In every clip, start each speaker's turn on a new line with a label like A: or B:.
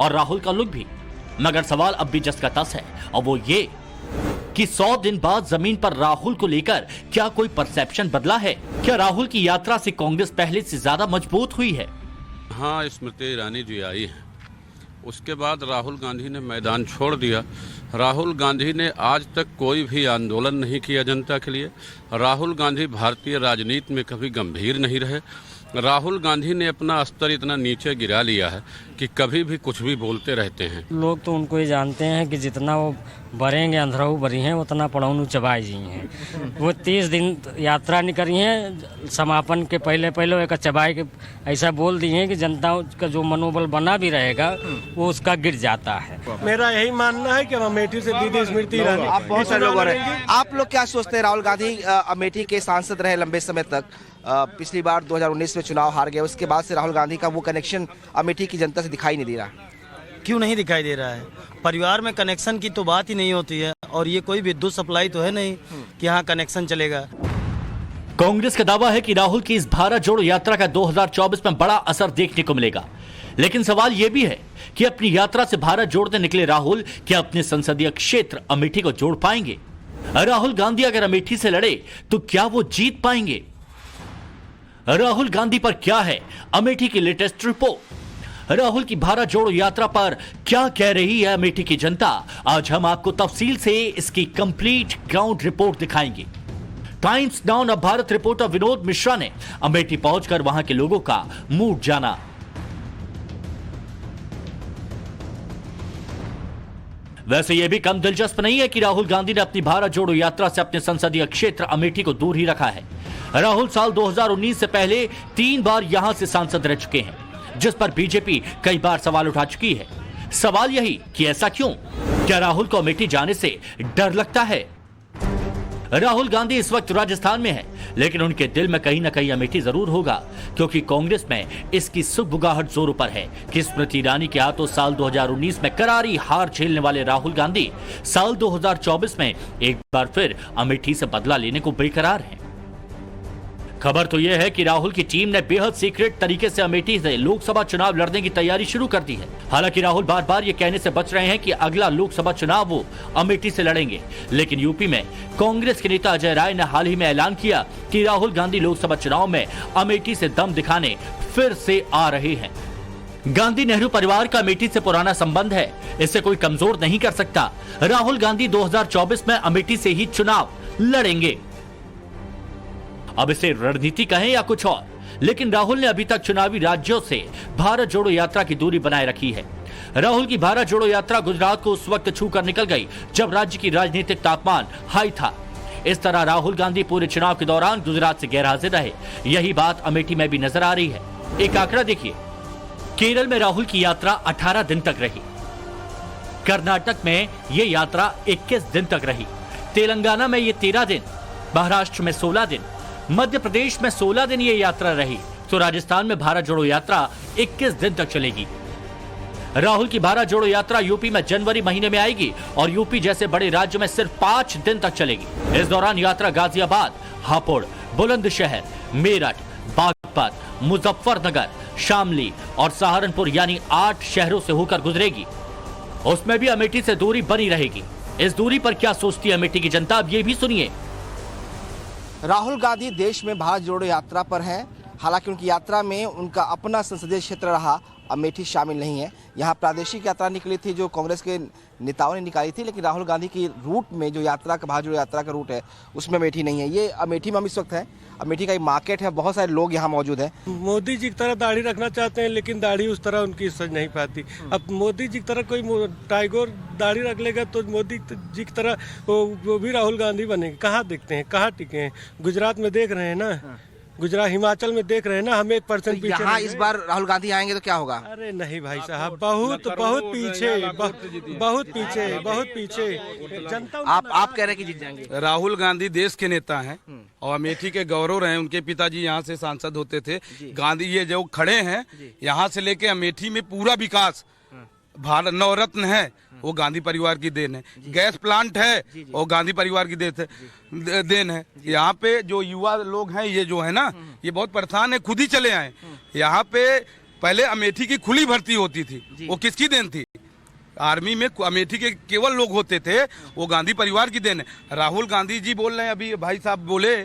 A: और राहुल का लुक भी। मगर सवाल अब भी जस का तस है, और वो ये कि 100 दिन बाद जमीन पर राहुल को लेकर क्या कोई परसेप्शन बदला है? क्या राहुल की यात्रा से कांग्रेस पहले से ज्यादा मजबूत हुई है?
B: हाँ, स्मृति ईरानी जी आई हैं, उसके बाद राहुल गांधी ने मैदान छोड़ दिया। राहुल गांधी ने आज तक कोई भी आंदोलन नहीं किया जनता के लिए। राहुल गांधी भारतीय राजनीति में कभी गंभीर नहीं रहे। राहुल गांधी ने अपना स्तर इतना नीचे गिरा लिया है कि कभी भी कुछ भी बोलते रहते हैं।
C: लोग तो उनको ये जानते हैं कि जितना वो भरेंगे अंधराऊ भरी हैं उतना पड़ौनू चबाई जी हैं। वो 30 दिन यात्रा नहीं करी हैं, समापन के पहले पहले एक चबाई के ऐसा बोल दिए हैं कि जनता का जो मनोबल बना भी रहेगा वो उसका गिर जाता है।
D: मेरा यही मानना है कि अमेठी से दीदी स्मृति ईरानी।
E: आप बहुत सारे लोग आप लोग क्या सोचते हैं? राहुल गांधी अमेठी के सांसद रहे लंबे समय तक, पिछली बार 2019 में चुनाव हार गए, उसके बाद से राहुल गांधी का वो कनेक्शन अमेठी की जनता से दिखाई नहीं दे रहा।
D: क्यों नहीं दिखाई दे रहा है? परिवार में कनेक्शन की तो बात ही नहीं होती है, और ये कोई विद्युत सप्लाई तो है नहीं कि यहाँ कनेक्शन चलेगा।
A: कांग्रेस का दावा है कि राहुल की इस भारत जोड़ो यात्रा का 2024 में बड़ा असर देखने को मिलेगा। लेकिन सवाल यह भी है कि अपनी यात्रा से भारत जोड़ने निकले राहुल क्या अपने संसदीय क्षेत्र अमेठी को जोड़ पाएंगे? राहुल गांधी अगर अमेठी से लड़े तो क्या वो जीत पाएंगे? राहुल गांधी पर क्या है अमेठी की लेटेस्ट रिपोर्ट? राहुल की भारत जोड़ो यात्रा पर क्या कह रही है अमेठी की जनता? आज हम आपको तफसील से इसकी कंप्लीट ग्राउंड रिपोर्ट दिखाएंगे। टाइम्स नाउ नव भारत रिपोर्टर विनोद मिश्रा ने अमेठी पहुंचकर वहां के लोगों का मूड जाना। वैसे यह भी कम दिलचस्प नहीं है कि राहुल गांधी ने अपनी भारत जोड़ो यात्रा से अपने संसदीय क्षेत्र अमेठी को दूर ही रखा है। राहुल साल 2019 से पहले 3 बार यहां से सांसद रह चुके हैं, जिस पर बीजेपी कई बार सवाल उठा चुकी है। सवाल यही कि ऐसा क्यों? क्या राहुल को अमेठी जाने से डर लगता है? राहुल गांधी इस वक्त राजस्थान में है, लेकिन उनके दिल में कहीं ना कहीं अमेठी जरूर होगा, क्योंकि कांग्रेस में इसकी सुगबुगाहट जोरों पर है कि स्मृति ईरानी के हाथों साल 2019 में करारी हार झेलने वाले राहुल गांधी साल 2024 में एक बार फिर अमेठी से बदला लेने को बेकरार हैं। खबर तो यह है कि राहुल की टीम ने बेहद सीक्रेट तरीके से अमेठी से लोकसभा चुनाव लड़ने की तैयारी शुरू कर दी है। हालांकि राहुल बार बार ये कहने से बच रहे हैं कि अगला लोकसभा चुनाव वो अमेठी से लड़ेंगे, लेकिन यूपी में कांग्रेस के नेता अजय राय ने हाल ही में ऐलान किया कि राहुल गांधी लोकसभा चुनाव में अमेठी से दम दिखाने फिर से आ रहे हैं। गांधी नेहरू परिवार का अमेठी से पुराना संबंध है, इसे कोई कमजोर नहीं कर सकता। राहुल गांधी 2024 में अमेठी से ही चुनाव लड़ेंगे। अब इसे रणनीति कहें या कुछ और, लेकिन राहुल ने अभी तक चुनावी राज्यों से भारत जोड़ो यात्रा की दूरी बनाए रखी है। राहुल की भारत जोड़ो यात्रा गुजरात को उस वक्त छूकर निकल गई जब राज्य की राजनीतिक तापमान हाई था। इस तरह राहुल गांधी पूरे चुनाव के दौरान गुजरात से गैरहाजिर रहे। यही बात अमेठी में भी नजर आ रही है। एक आंकड़ा देखिए, केरल में राहुल की यात्रा 18 दिन तक रही, कर्नाटक में यह यात्रा 21 दिन तक रही, तेलंगाना में ये 13 दिन, महाराष्ट्र में 16 दिन, मध्य प्रदेश में 16 दिन ये यात्रा रही, तो राजस्थान में भारत जोड़ो यात्रा 21 दिन तक चलेगी। राहुल की भारत जोड़ो यात्रा यूपी में जनवरी महीने में आएगी और यूपी जैसे बड़े राज्य में सिर्फ 5 दिन तक चलेगी। इस दौरान यात्रा गाजियाबाद, हापुड़, बुलंदशहर, मेरठ, बागपत, मुजफ्फरनगर, शामली और सहारनपुर यानी 8 शहरों से होकर गुजरेगी। उसमें भी अमेठी से दूरी बनी रहेगी। इस दूरी पर क्या सोचती है अमेठी की जनता, अब ये भी सुनिए।
E: राहुल गांधी देश में भारत जोड़ो यात्रा पर हैं। हालांकि उनकी यात्रा में उनका अपना संसदीय क्षेत्र रहा अमेठी शामिल नहीं है। यहाँ प्रादेशिक यात्रा निकली थी जो कांग्रेस के नेताओं ने निकाली थी, लेकिन राहुल गांधी की रूट में जो यात्रा का भारत जोड़ो यात्रा का रूट है उसमें अमेठी नहीं है। ये अमेठी में हम इस वक्त है। अमेठी का एक मार्केट है, बहुत सारे लोग यहाँ मौजूद हैं।
D: मोदी जी की तरह दाढ़ी रखना चाहते हैं, लेकिन दाढ़ी उस तरह उनकी सज नहीं पाती। अब मोदी जी की तरह कोई टाइगर दाढ़ी रख लेगा तो मोदी जी की तरह वो भी राहुल गांधी बनेंगे। कहाँ दिखते हैं, कहाँ टिके हैं? गुजरात में देख रहे हैं ना, गुजरात हिमाचल में देख रहे हैं ना, हम 1%
E: तो यहाँ इस बार राहुल गांधी आएंगे तो क्या होगा?
D: अरे नहीं भाई साहब, बहुत पीछे जनता।
E: आप कह रहे हैं कि जीत जाएंगे?
F: राहुल गांधी देश के नेता हैं और अमेठी के गौरव रहे। उनके पिताजी यहाँ से सांसद होते थे। गांधी ये जो खड़े हैं यहाँ से लेके अमेठी में पूरा विकास, भारत नवरत्न है वो गांधी परिवार की देन है। गैस प्लांट है वो गांधी परिवार की देन है। यहाँ पे जो युवा लोग हैं ये जो है ना, ये बहुत परेशान है, खुद ही चले आए। यहाँ पे पहले अमेठी की खुली भर्ती होती थी, वो किसकी देन थी? आर्मी में अमेठी के केवल लोग होते थे, वो गांधी परिवार की देन है। राहुल गांधी जी बोल रहे हैं, अभी भाई साहब बोले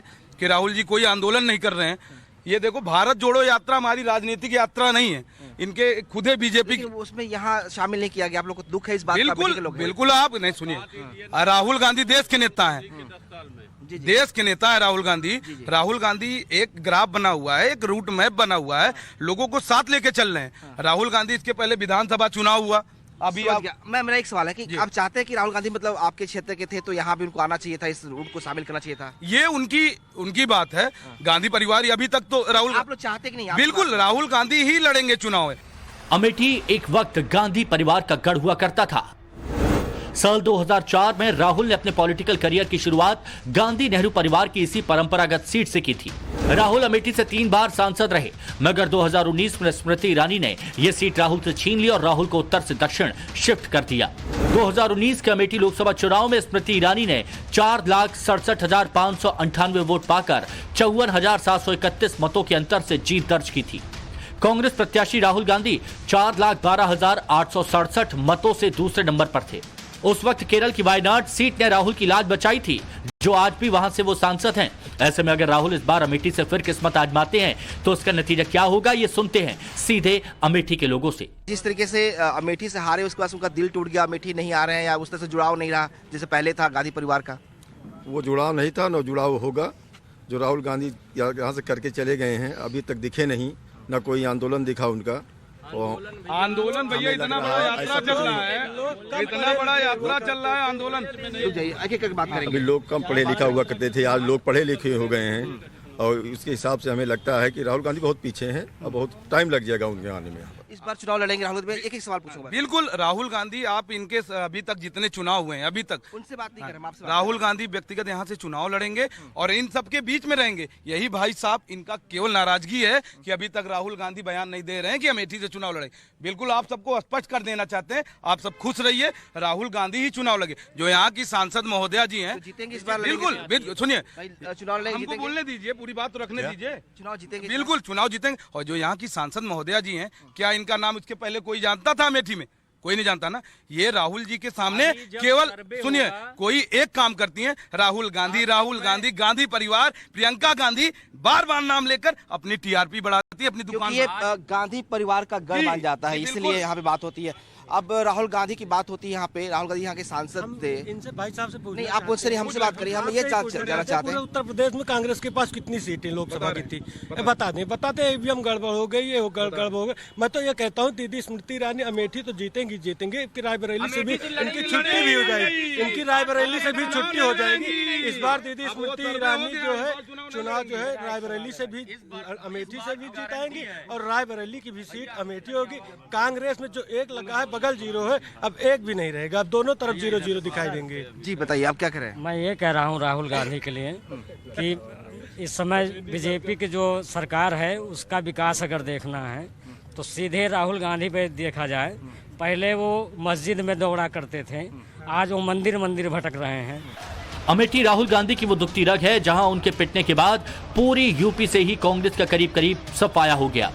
F: कि राहुल जी कोई आंदोलन नहीं कर रहे हैं। ये देखो, भारत जोड़ो यात्रा हमारी राजनीतिक यात्रा नहीं है, इनके खुद बीजेपी
E: उसमें यहाँ शामिल नहीं किया गया। आप लोग को दुख है इस बात का?
F: बिल्कुल बिल्कुल। आप नहीं सुनिए, राहुल गांधी देश के नेता हैं, देश के नेता है राहुल गांधी। राहुल गांधी एक ग्राफ बना हुआ है, एक रूट मैप बना हुआ है, लोगों को साथ लेके चल रहे हैं। राहुल गांधी, इसके पहले विधानसभा चुनाव हुआ, अभी
E: मेरा एक सवाल है कि आप चाहते हैं कि राहुल गांधी मतलब आपके क्षेत्र के थे तो यहाँ भी उनको आना चाहिए था, इस रूट को शामिल करना चाहिए था?
F: ये उनकी बात है। गांधी परिवार अभी तक तो राहुल,
E: आप लोग चाहते कि नहीं?
F: बिल्कुल राहुल गांधी ही लड़ेंगे चुनाव।
A: अमेठी एक वक्त गांधी परिवार का गढ़ हुआ करता था। साल 2004 में राहुल ने अपने पॉलिटिकल करियर की शुरुआत गांधी नेहरू परिवार की इसी परंपरागत सीट से की थी। राहुल अमेठी से 3 बार सांसद रहे, मगर 2019 में स्मृति ईरानी ने यह सीट राहुल से छीन ली और राहुल को उत्तर से दक्षिण शिफ्ट कर दिया। 2019 के अमेठी लोकसभा चुनाव में स्मृति ईरानी ने 4,67,598 वोट पाकर 54,731 मतों के अंतर से जीत दर्ज की थी। कांग्रेस प्रत्याशी राहुल गांधी 4,12,867 मतों से दूसरे नंबर पर थे। उस वक्त केरल की वायनाड सीट ने राहुल की लाज बचाई थी, जो आज भी वहां से वो सांसद हैं। ऐसे में अगर राहुल इस बार अमेठी से फिर किस्मत आजमाते हैं तो उसका नतीजा क्या होगा, ये सुनते हैं सीधे अमेठी के लोगों से।
E: जिस तरीके से अमेठी से हारे उसके बाद उनका दिल टूट गया, अमेठी नहीं आ रहे हैं या उस तरह से जुड़ाव नहीं रहा जैसे पहले था गांधी परिवार का?
G: वो जुड़ाव नहीं था, न जुड़ाव होगा। जो राहुल गांधी यहाँ से करके चले गए हैं, अभी तक दिखे नहीं, न कोई आंदोलन दिखा उनका।
F: आंदोलन भैया, इतना बड़ा यात्रा चल रहा है, इतना बड़ा यात्रा चल रहा है, आंदोलन।
E: एक बात करेंगे।
G: अभी लोग कम पढ़े लिखा हुआ करते थे, आज लोग पढ़े लिखे हो गए हैं, और इसके हिसाब से हमें लगता है कि राहुल गांधी बहुत पीछे हैं और बहुत टाइम लग जाएगा उनके आने में।
E: इस बार चुनाव लड़ेंगे राहुल गांधी? एक सवाल पूछूंगा।
F: बिल्कुल राहुल गांधी, आप इनके अभी तक जितने चुनाव हुए हैं अभी तक,
E: उनसे बात नहीं कर रहे हैं, आपसे
F: राहुल गांधी व्यक्तिगत यहाँ से चुनाव लड़ेंगे और इन सबके बीच में रहेंगे। यही भाई साहब इनका केवल नाराजगी है कि अभी तक राहुल गांधी बयान नहीं दे रहे हैं कि अमेठी से चुनाव लड़ेंगे। बिल्कुल आप सबको स्पष्ट कर देना चाहते हैं, आप सब खुश रहिए, राहुल गांधी ही चुनाव लगे। जो यहाँ की सांसद महोदया जी हैं,
E: जीतेंगे इस बार?
F: बिल्कुल सुनिए,
E: चुनाव
F: हमको बोलने दीजिए, पूरी बात तो रखने दीजिए।
E: चुनाव जीतेंगे?
F: बिल्कुल चुनाव जीतेंगे। और जो यहाँ की सांसद महोदया जी हैं, क्या इनका नाम इसके पहले कोई जानता था अमेठी में? कोई नहीं जानता ना। ये राहुल जी के सामने केवल सुनिए, कोई एक काम करती हैं, राहुल गांधी, राहुल गांधी, गांधी परिवार, प्रियंका गांधी, बार बार नाम लेकर अपनी टीआरपी बढ़ाती है अपनी दुकान।
E: ये गांधी परिवार का गढ़ मान जाता है, इसलिए यहाँ पे बात होती है। अब राहुल गांधी की बात होती है यहाँ पे। राहुल गांधी यहाँ के सांसद थे।
D: इनसे भाई साहब से
E: नहीं, आप मुझसे नहीं, हमसे बात करिए। हम ये जानना चाहते हैं,
D: उत्तर प्रदेश में कांग्रेस के पास कितनी सीटें लोकसभा की थी? बताते ईवीएम गड़बड़ हो गई, ये गड़बड़ हो गई। मैं तो ये कहता हूँ दीदी स्मृति ईरानी अमेठी तो जीतेंगी जीतेंगे, रायबरेली से भी इनकी छुट्टी भी हो जाएगी, इनकी रायबरेली से भी छुट्टी हो जाएगी इस बार। दीदी स्मृति ईरानी जो है चुनाव जो है रायबरेली से भी, अमेठी से भी जीताएंगी और रायबरेली की भी सीट अमेठी होगी। कांग्रेस में जो एक लगा है बगल जीरो है, अब एक भी नहीं रहेगा, अब दोनों तरफ 0-0 दिखाई देंगे।
E: जी बताइए, आप क्या करें?
C: मैं ये कह रहा हूँ राहुल गांधी के लिए कि इस समय बीजेपी की जो सरकार है उसका विकास अगर देखना है तो सीधे राहुल गांधी पे देखा जाए। पहले वो मस्जिद में दौड़ा करते थे, आज वो मंदिर मंदिर भटक रहे हैं।
A: अमेठी राहुल गांधी की वो दुखती रग है जहां उनके पिटने के बाद पूरी यूपी से ही कांग्रेस का करीब करीब सफाया हो गया।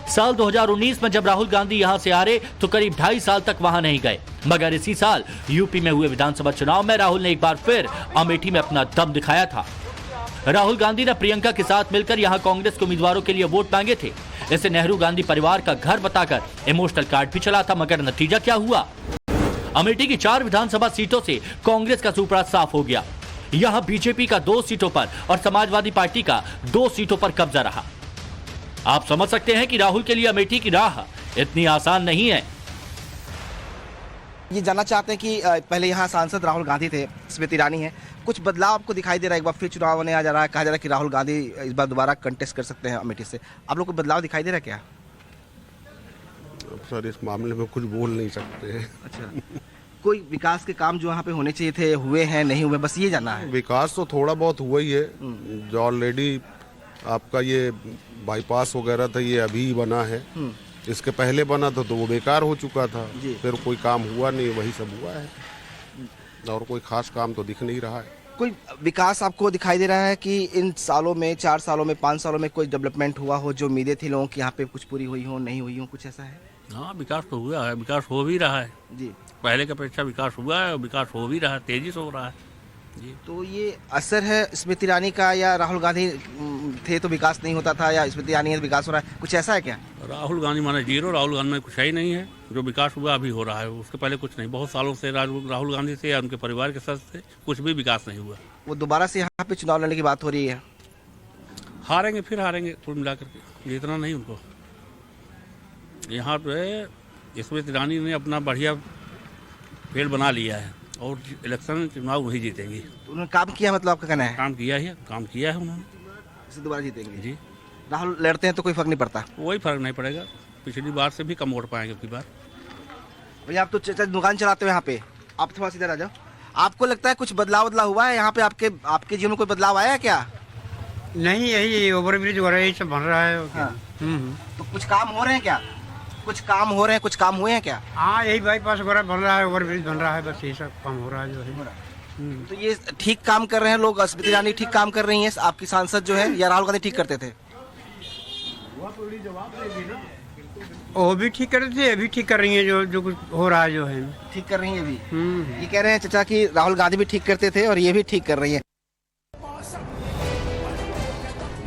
A: साल 2019 में जब राहुल गांधी यहां से हारे तो करीब 2.5 साल तक वहां नहीं गए, मगर इसी साल यूपी में हुए विधानसभा चुनाव में राहुल ने एक बार फिर अमेठी में अपना दम दिखाया था। राहुल गांधी ने प्रियंका के साथ मिलकर यहां कांग्रेस के उम्मीदवारों के लिए वोट मांगे थे। इसे नेहरू गांधी परिवार का घर बताकर इमोशनल कार्ड भी चला था, मगर नतीजा क्या हुआ? अमेठी की 4 विधानसभा सीटों से कांग्रेस का सुपड़ा साफ हो गया। यहां बीजेपी का 2 सीटों पर और समाजवादी पार्टी का 2 सीटों पर कब्जा रहा। आप समझ सकते हैं कि राहुल के लिए अमेठी की राह इतनी आसान नहीं है।
E: ये जानना चाहते हैं कि पहले यहाँ सांसद राहुल गांधी थे, स्मृति ईरानी है, कुछ बदलाव आपको दिखाई दे रहा है? एक बार फिर चुनाव होने आ जा रहा है, कहा जा रहा है कि राहुल गांधी इस बार दोबारा कंटेस्ट कर सकते हैं अमेठी से। आप लोग को बदलाव दिखाई दे रहा है क्या?
H: सर इस मामले में कुछ बोल नहीं सकते हैं।
E: अच्छा, कोई विकास के काम जो यहाँ पे होने चाहिए थे हुए हैं नहीं हुए, बस ये जानना है।
H: विकास तो थोड़ा बहुत हुआ ही है, जो ऑलरेडी आपका ये बाईपास वगैरह था ये अभी ही बना है, इसके पहले बना था तो वो बेकार हो चुका था, फिर कोई काम हुआ नहीं, वही सब हुआ है और कोई खास काम तो दिख नहीं रहा है।
E: कोई विकास आपको दिखाई दे रहा है कि इन सालों में, 4 सालों में, 5 सालों में कोई डेवलपमेंट हुआ हो, जो उम्मीदें थी लोगों की यहाँ पे कुछ पूरी हुई हो, नहीं हुई हो, कुछ ऐसा है?
B: हाँ, विकास तो हुआ है, विकास हो भी रहा है।
E: जी।
B: पहले की अपेक्षा विकास हुआ है और विकास हो भी रहा है, तेजी से हो रहा है जी।
E: तो ये असर है स्मृति ईरानी का, या राहुल गांधी थे तो विकास नहीं होता था, या स्मृति ईरानी है तो विकास हो रहा है, कुछ ऐसा है क्या?
B: राहुल गांधी माने जीरो, राहुल गांधी में कुछ है ही नहीं है। जो विकास हुआ अभी हो रहा है, उसके पहले कुछ नहीं। बहुत सालों से राहुल गांधी से या उनके परिवार के सदस्य से कुछ भी विकास नहीं हुआ।
E: वो दोबारा से यहाँ पे चुनाव लड़ने की बात हो रही है।
B: हारेंगे, फिर हारेंगे कुल मिलाकर के, जीतना नहीं उनको। यहाँ पे स्मृति ईरानी ने अपना बढ़िया पेड़ बना लिया है और इलेक्शन चुनाव वही जीतेंगी।
E: तो उन्होंने काम किया, मतलब आपका कहना है?
B: काम किया है उन्होंने,
E: इसे दोबारा जीतेंगे
B: जी।
E: राहुल लड़ते हैं तो कोई फर्क नहीं पड़ता?
B: कोई फर्क नहीं पड़ेगा, पिछली बार से भी कम वोट पाएंगे अबकी बार।
E: भैया, आप तो दुकान चलाते हो यहाँ पे, आप थोड़ा सीधा आ जाओ। आपको लगता है कुछ बदलाव हुआ है यहाँ पे? आपके जीवन में कोई बदलाव आया है क्या?
I: नहीं, यही ओवरब्रिज वगैरह यही सब बन रहा है।
E: हाँ। तो कुछ काम हो रहे हैं क्या? कुछ काम हो रहे हैं, कुछ काम हुए हैं क्या?
I: हाँ, यही बाईपास वगैरह बन रहा है, ओवरब्रिज बन रहा है, बस यही सब काम हो रहा है जो है।
E: तो ये ठीक काम कर रहे हैं लोग? स्मृति ईरानी ठीक काम कर रही हैं आपकी सांसद जो है, या राहुल गांधी ठीक करते थे?
I: वो भी ठीक कर रहे थे, अभी ठीक कर रही है, जो कुछ हो रहा है जो है
E: ठीक कर रही है अभी। ये कह रहे हैं चाचा कि राहुल गांधी भी ठीक करते थे और ये भी ठीक कर रही है।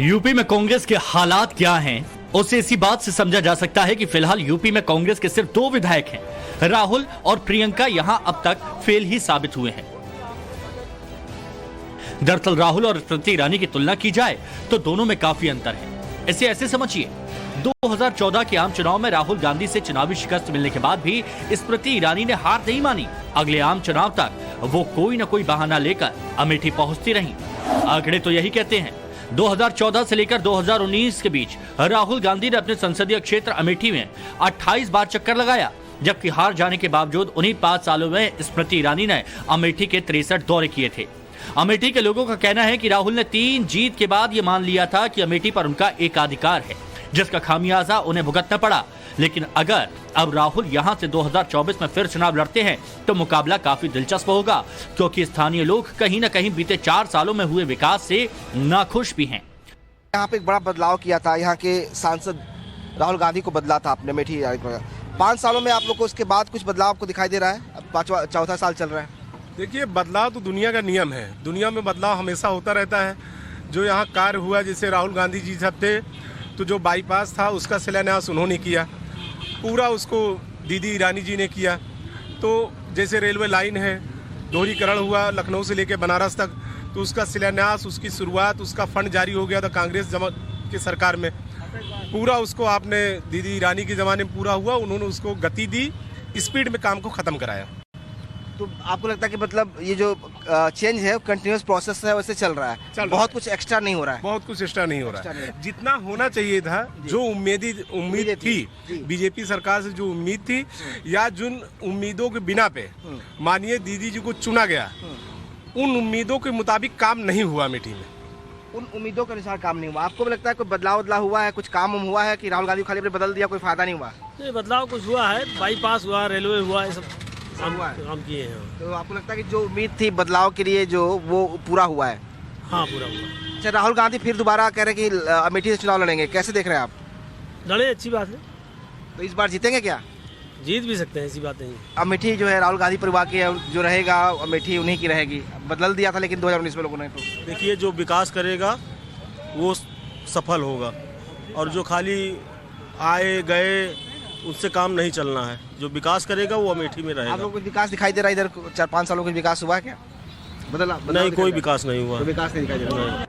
A: यूपी में कांग्रेस के हालात क्या हैं, उसे इसी बात से समझा जा सकता है कि फिलहाल यूपी में कांग्रेस के सिर्फ 2 विधायक हैं। राहुल और प्रियंका यहां अब तक फेल ही साबित हुए हैं। दरअसल राहुल और स्मृति ईरानी की तुलना की जाए तो दोनों में काफी अंतर है। इसे ऐसे समझिए, 2014 के आम चुनाव में राहुल गांधी से चुनावी शिकस्त मिलने के बाद भी स्मृति ईरानी ने हार नहीं मानी। अगले आम चुनाव तक वो कोई न कोई बहाना लेकर अमेठी पहुंचती रही। आंकड़े तो यही कहते हैं। 2014 से लेकर 2019 के बीच राहुल गांधी ने अपने संसदीय क्षेत्र अमेठी में 28 बार चक्कर लगाया, जबकि हार जाने के बावजूद उन्हीं 5 सालों में स्मृति ईरानी ने अमेठी के 63 दौरे किए थे। अमेठी के लोगों का कहना है कि राहुल ने 3 जीत के बाद ये मान लिया था कि अमेठी पर उनका एकाधिकार है, जिसका खामियाजा उन्हें भुगतना पड़ा। लेकिन अगर अब राहुल यहां से 2024 में फिर चुनाव लड़ते हैं तो मुकाबला काफी दिलचस्प होगा, क्योंकि स्थानीय लोग कहीं न कहीं बीते 4 सालों में हुए विकास से नाखुश भी हैं।
E: यहाँ पे एक बड़ा बदलाव किया था, यहाँ के सांसद राहुल गांधी को बदला था आपने अमेठी। 5 सालों में आप लोग को उसके बाद कुछ बदलाव आपको दिखाई दे रहा है? अब 4था साल चल रहा है।
D: देखिए, बदलाव तो दुनिया का नियम है, दुनिया में बदलाव हमेशा होता रहता है। जो यहाँ कार्य हुआ, जैसे राहुल गांधी जी जब थे तो जो बाईपास था उसका शिलान्यास उन्होंने किया, पूरा उसको दीदी ईरानी जी ने किया। तो जैसे रेलवे लाइन है, दोहरीकरण हुआ लखनऊ से लेकर बनारस तक, तो उसका शिलान्यास, उसकी शुरुआत, उसका फंड जारी हो गया था कांग्रेस की सरकार में। पूरा उसको आपने दीदी ईरानी के ज़माने में पूरा हुआ, उन्होंने उसको गति दी, स्पीड में काम को ख़त्म कराया।
E: तो आपको लगता है कि मतलब ये जो चेंज है कंटिन्यूस प्रोसेस है, वैसे चल रहा है, बहुत कुछ एक्स्ट्रा नहीं हो रहा है?
D: बहुत कुछ एक्स्ट्रा नहीं हो रहा है, जितना होना चाहिए था। जो उम्मीद थी बीजेपी सरकार से, जो उम्मीद थी, या जिन उम्मीदों के बिना पे मानिए दीदी जी को चुना गया, उन उम्मीदों के मुताबिक काम नहीं हुआ अमेठी में।
E: उन उम्मीदों के अनुसार काम नहीं हुआ। आपको भी लगता है कोई बदलाव हुआ है, कुछ काम हुआ है कि राहुल गांधी खाली बदल दिया, कोई फायदा नहीं हुआ?
J: बदलाव कुछ हुआ है, बाईपास हुआ, रेलवे हुआ, ये सब काम किए हैं।
E: तो आपको लगता है कि जो उम्मीद थी बदलाव के लिए, जो वो पूरा हुआ है?
J: हाँ, पूरा हुआ।
E: अच्छा, राहुल गांधी फिर दोबारा कह रहे हैं कि अमेठी से चुनाव लड़ेंगे, कैसे देख रहे हैं आप?
J: लड़े, अच्छी बात है।
E: तो इस बार जीतेंगे क्या?
J: जीत भी सकते हैं, ऐसी बात नहीं।
E: अमेठी जो है राहुल गांधी परिवार की जो रहेगा, अमेठी उन्हीं की रहेगी। बदल दिया था लेकिन 2019 में लोगों ने। तो
J: देखिए, जो विकास करेगा वो सफल होगा, और जो खाली आए गए उससे काम नहीं चलना है। जो विकास करेगा वो अमेठी में रहेगा।
E: आप लोगों को विकास दिखाई दे रहा है इधर? 4-5 सालों का विकास हुआ है क्या?
J: नहीं, कोई विकास नहीं हुआ।
E: विकास नहीं दिखाई दे रहा।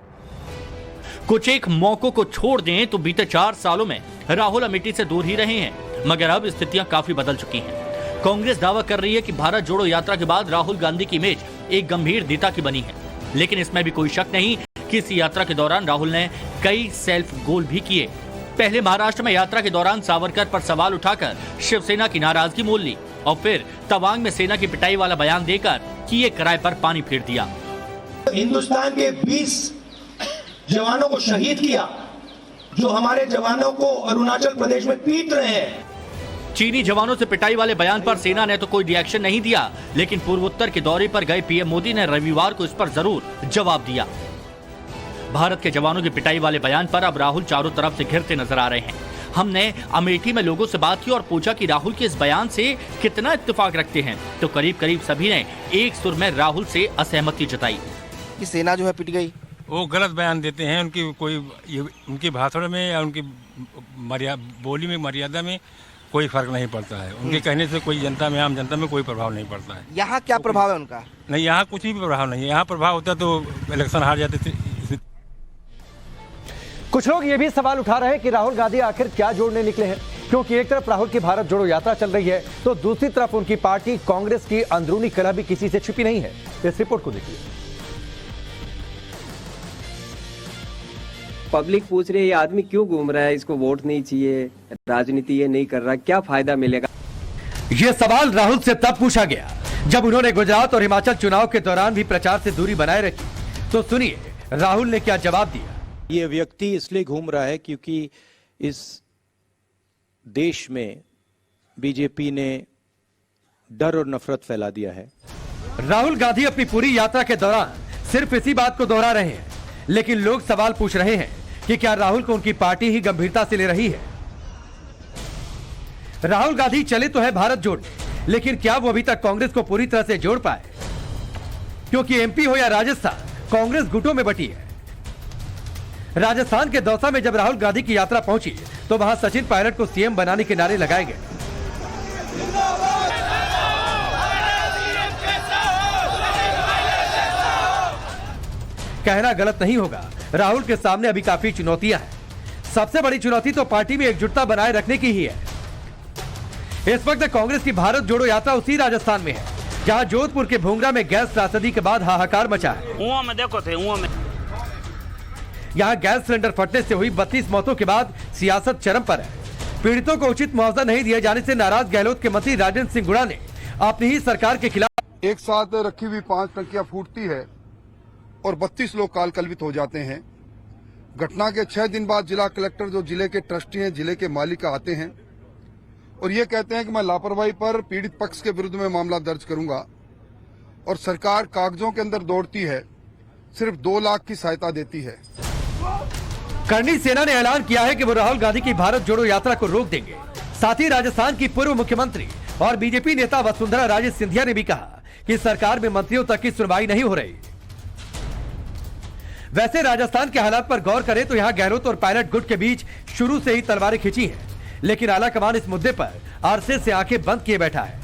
A: कुछ एक मौकों को छोड़ दें तो बीते 4 सालों में राहुल अमेठी से दूर ही रहे हैं, मगर अब स्थितियां काफी बदल चुकी हैं। कांग्रेस दावा कर रही है कि भारत जोड़ो यात्रा के बाद राहुल गांधी की इमेज एक गंभीर नेता की बनी है, लेकिन इसमें भी कोई शक नहीं कि इस यात्रा के दौरान राहुल ने कई सेल्फ गोल भी किए। पहले महाराष्ट्र में यात्रा के दौरान सावरकर पर सवाल उठाकर शिवसेना की नाराजगी मोल ली, और फिर तवांग में सेना की पिटाई वाला बयान देकर किए किराए पर पानी फेर दिया।
K: हिंदुस्तान के 20 जवानों को शहीद किया, जो हमारे जवानों को अरुणाचल प्रदेश में पीट रहे हैं।
A: चीनी जवानों से पिटाई वाले बयान पर सेना ने तो कोई रिएक्शन नहीं दिया, लेकिन पूर्वोत्तर के दौरे पर गए पीएम मोदी ने रविवार को इस पर जरूर जवाब दिया। भारत के जवानों की पिटाई वाले बयान पर अब राहुल चारों तरफ से घिरते नजर आ रहे हैं। हमने अमेठी में लोगों से बात की और पूछा कि राहुल के इस बयान से कितना इत्तेफाक रखते हैं, तो करीब करीब सभी ने एक सुर में राहुल से असहमति जताई
E: कि सेना जो है पिट गई।
I: वो गलत बयान देते हैं, उनकी कोई उनकी भाषण में या उनकी बोली में मर्यादा में कोई फर्क नहीं पड़ता है। उनके कहने से कोई जनता में, आम जनता में कोई प्रभाव नहीं पड़ता है।
E: यहाँ क्या प्रभाव है उनका?
I: नहीं, यहाँ कुछ भी प्रभाव नहीं है। यहाँ प्रभाव होता तो इलेक्शन हार जाते थे।
L: कुछ लोग ये भी सवाल उठा रहे हैं कि राहुल गांधी आखिर क्या जोड़ने निकले हैं, क्योंकि एक तरफ राहुल की भारत जोड़ो यात्रा चल रही है तो दूसरी तरफ उनकी पार्टी कांग्रेस की अंदरूनी कलह भी किसी से छिपी नहीं है। इस रिपोर्ट को देखिए।
M: पब्लिक पूछ रही है ये आदमी क्यों घूम रहा है, इसको वोट नहीं चाहिए, राजनीति ये नहीं कर रहा, क्या फायदा मिलेगा?
L: ये सवाल राहुल से तब पूछा गया जब उन्होंने गुजरात और हिमाचल चुनाव के दौरान भी प्रचार से दूरी बनाए रखी। तो सुनिए राहुल ने क्या जवाब दिया।
K: ये व्यक्ति इसलिए घूम रहा है क्योंकि इस देश में बीजेपी ने डर और नफरत फैला दिया है।
L: राहुल गांधी अपनी पूरी यात्रा के दौरान सिर्फ इसी बात को दोहरा रहे हैं, लेकिन लोग सवाल पूछ रहे हैं कि क्या राहुल को उनकी पार्टी ही गंभीरता से ले रही है। राहुल गांधी चले तो है भारत जोड़ने, लेकिन क्या वो अभी तक कांग्रेस को पूरी तरह से जोड़ पाए? क्योंकि एमपी हो या राजस्थान, कांग्रेस गुटों में बटी है। राजस्थान के दौसा में जब राहुल गांधी की यात्रा पहुंची तो वहां सचिन पायलट को सीएम बनाने के नारे लगाए गए। कहना गलत नहीं होगा, राहुल के सामने अभी काफी चुनौतियां हैं। सबसे बड़ी चुनौती तो पार्टी में एकजुटता बनाए रखने की ही है। इस वक्त कांग्रेस की भारत जोड़ो यात्रा उसी राजस्थान में है जहां जोधपुर के भोंगरा में गैस त्रासदी के बाद हाहाकार मचा है। यहाँ गैस सिलेंडर फटने से हुई 32 मौतों के बाद सियासत चरम पर है। पीड़ितों को उचित मुआवजा नहीं दिए जाने से नाराज गहलोत के मंत्री राजेंद्र सिंह गुड़ा ने अपनी ही सरकार के खिलाफ
H: एक साथ रखी हुई 5 टंकियां फूटती है और 32 लोग काल कलवित हो जाते हैं। घटना के 6 दिन बाद जिला कलेक्टर, जो जिले के ट्रस्टी हैं, जिले के मालिक आते हैं और ये कहते हैं कि मैं लापरवाही पर पीड़ित पक्ष के विरुद्ध में मामला दर्ज करूंगा। और सरकार कागजों के अंदर दौड़ती है, सिर्फ 2 लाख की सहायता देती है।
L: करनी सेना ने ऐलान किया है कि वो राहुल गांधी की भारत जोड़ो यात्रा को रोक देंगे। साथ ही राजस्थान की पूर्व मुख्यमंत्री और बीजेपी नेता वसुंधरा राजे सिंधिया ने भी कहा कि सरकार में मंत्रियों तक की सुनवाई नहीं हो रही। वैसे राजस्थान के हालात पर गौर करें तो यहाँ गहलोत और पायलट गुट के बीच शुरू से ही तलवारें खिंची हैं, लेकिन आलाकमान इस मुद्दे पर अरसे से आंखें बंद किए बैठा है।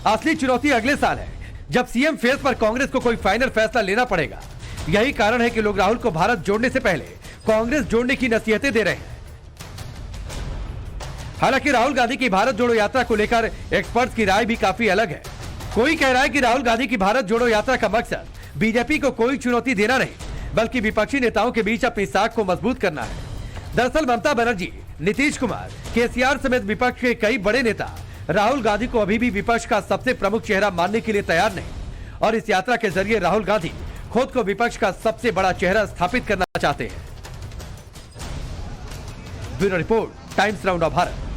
L: असली चुनौती अगले साल है जब सीएम फेस पर कांग्रेस को कोई फाइनल फैसला लेना पड़ेगा। यही कारण है कि लोग राहुल को भारत जोड़ने से पहले कांग्रेस जोड़ने की नसीहतें दे रहे हैं। हालांकि राहुल गांधी की भारत जोड़ो यात्रा को लेकर एक्सपर्ट्स की राय भी काफी अलग है। कोई कह रहा है कि राहुल गांधी की भारत जोड़ो यात्रा का मकसद बीजेपी को कोई चुनौती देना नहीं, बल्कि विपक्षी नेताओं के बीच अपनी साख को मजबूत करना है। दरअसल ममता बनर्जी, नीतीश कुमार, केसीआर समेत विपक्ष के कई बड़े नेता राहुल गांधी को अभी भी विपक्ष का सबसे प्रमुख चेहरा मानने के लिए तैयार नहीं और इस यात्रा के जरिए राहुल गांधी खुद को विपक्ष का सबसे बड़ा चेहरा स्थापित करना चाहते हैं। Bureau report, times round of Bharat.